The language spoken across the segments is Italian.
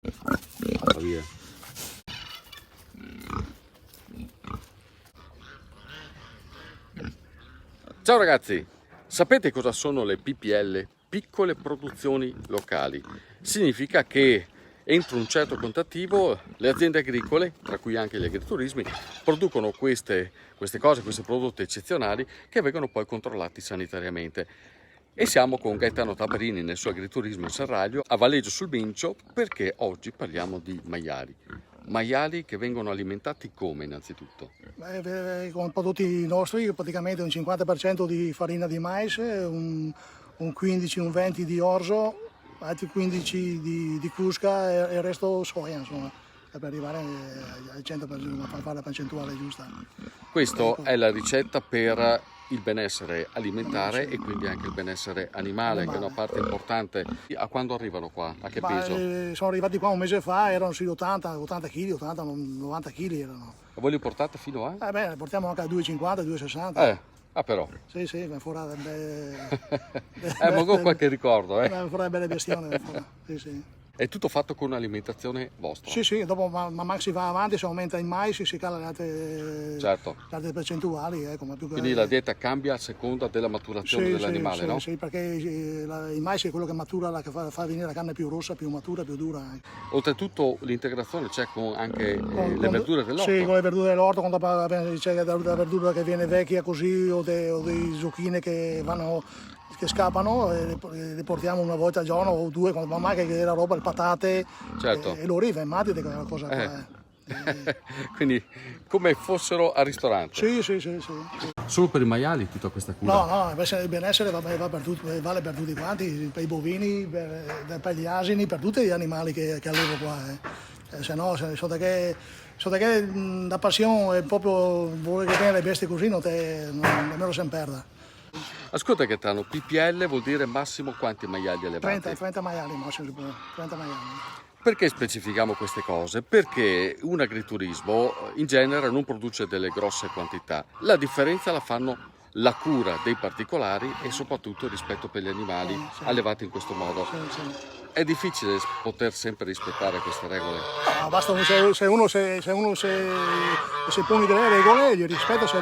Via. Ciao ragazzi, sapete cosa sono le PPL? Piccole produzioni locali. Significa che entro un certo contativo le aziende agricole, tra cui anche gli agriturismi, producono questi prodotti eccezionali che vengono poi controllati sanitariamente. E siamo con Gaetano Tabarini nel suo agriturismo in Serraglio a Valleggio sul Mincio, perché oggi parliamo di maiali. Maiali che vengono alimentati come innanzitutto? Con prodotti nostri, praticamente un 50% di farina di mais, un 15, un 20 di orzo, altri 15 di crusca e il resto soia, insomma, per arrivare al 100%, a fare la percentuale giusta. Questa Ecco. è la ricetta per il benessere alimentare e quindi anche il benessere animale, che è una parte importante. A quando arrivano qua? A che peso? Sono arrivati qua un mese fa, erano sui 80 kg, 80, 90 kg erano. E voi li portate fino a? Le portiamo anche a 2,50, 2,60. Però. Sì, mi farà Ma con qualche ricordo, farà belle bestione. Sì. È tutto fatto con alimentazione vostra? Sì, dopo man mano si va avanti, si aumenta il mais, si cala le altre percentuali. Ecco, ma più che... Quindi la dieta cambia a seconda della maturazione dell'animale, no? Sì, perché il mais è quello che matura, che fa venire la carne più rossa, più matura, più dura. Oltretutto l'integrazione c'è con anche le verdure dell'orto? Sì, con le verdure dell'orto, quando c'è della verdura che viene vecchia così o dei zucchine che scappano, le portiamo una volta al giorno o due, quando mamma che la roba, le patate, certo. E lo rivendete di quella cosa qua. Quindi come fossero al ristorante? Sì. Solo per i maiali tutta questa cura? No, il benessere vale per tutti quanti, per i bovini, per gli asini, per tutti gli animali che allevo qua. Se no, sotto che la passione è proprio volere bene le bestie così, nemmeno se ne perda. Ascolta Gaetano, PPL vuol dire massimo quanti maiali allevati? 30 maiali massimo, 30 maiali. Perché specifichiamo queste cose? Perché un agriturismo in genere non produce delle grosse quantità. La differenza la fanno la cura dei particolari e soprattutto il rispetto per gli animali allevati in questo modo. Sì. È difficile poter sempre rispettare queste regole? No, basta se uno si pone delle regole, gli rispetta se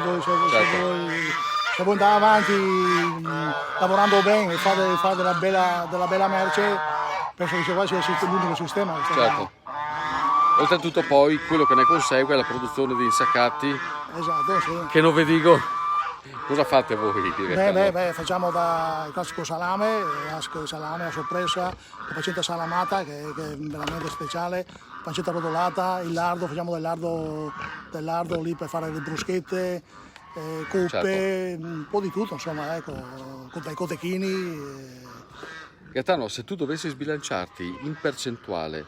vuoi andare avanti lavorando bene e fare della bella merce, penso che qua sia l'unico sistema. Certo. Oltretutto poi quello che ne consegue è la produzione di insaccati. Esatto, sì. Che non vi dico. Cosa fate voi? Facciamo il classico salame a sorpresa, la pancetta salamata che è veramente speciale, pancetta rotolata, il lardo, facciamo del lardo lì per fare le bruschette, coppe, un po' di tutto, insomma, ecco, dai cotechini. Gaetano, se tu dovessi sbilanciarti in percentuale,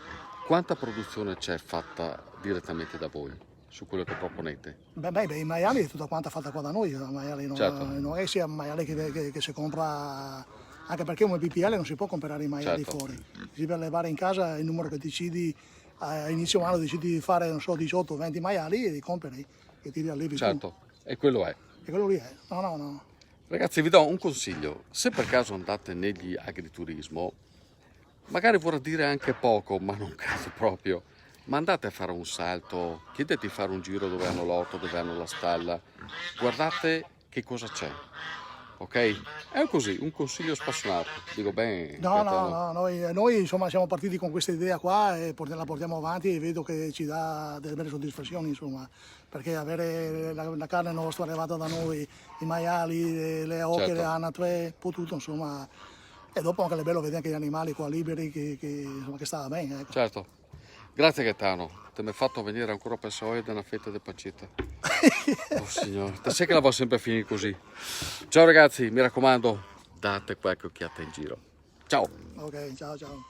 quanta produzione c'è fatta direttamente da voi su quello che proponete? I maiali è tutta quanta fatta qua da noi, non è sia maiale che si compra, anche perché come PPL non si può comprare i maiali fuori, si deve allevare in casa il numero che decidi, a inizio anno decidi di fare, non so, 18-20 maiali e li compri e ti riallevi tu. E quello è. E quello lì è, no. Ragazzi, vi do un consiglio: se per caso andate negli agriturismo, magari vorrà dire anche poco, ma non credo proprio, ma andate a fare un salto, chiedete di fare un giro dove hanno l'orto, dove hanno la stalla, guardate che cosa c'è, ok? È così, un consiglio spassionato, dico bene. No, noi insomma siamo partiti con questa idea qua e la portiamo avanti e vedo che ci dà delle belle soddisfazioni, insomma, perché avere la carne nostra arrivata da noi, i maiali, le oche, le anatre, un po' tutto, insomma, e dopo anche è bello vedere anche gli animali qua liberi che stava bene. Ecco. Certo. Grazie Gaetano, ti mi hai fatto venire ancora per soia da una fetta di pancetta. Oh signore, te sai che la vuoi sempre finire così. Ciao ragazzi, mi raccomando, date qualche occhiata in giro. Ciao! Ok, ciao.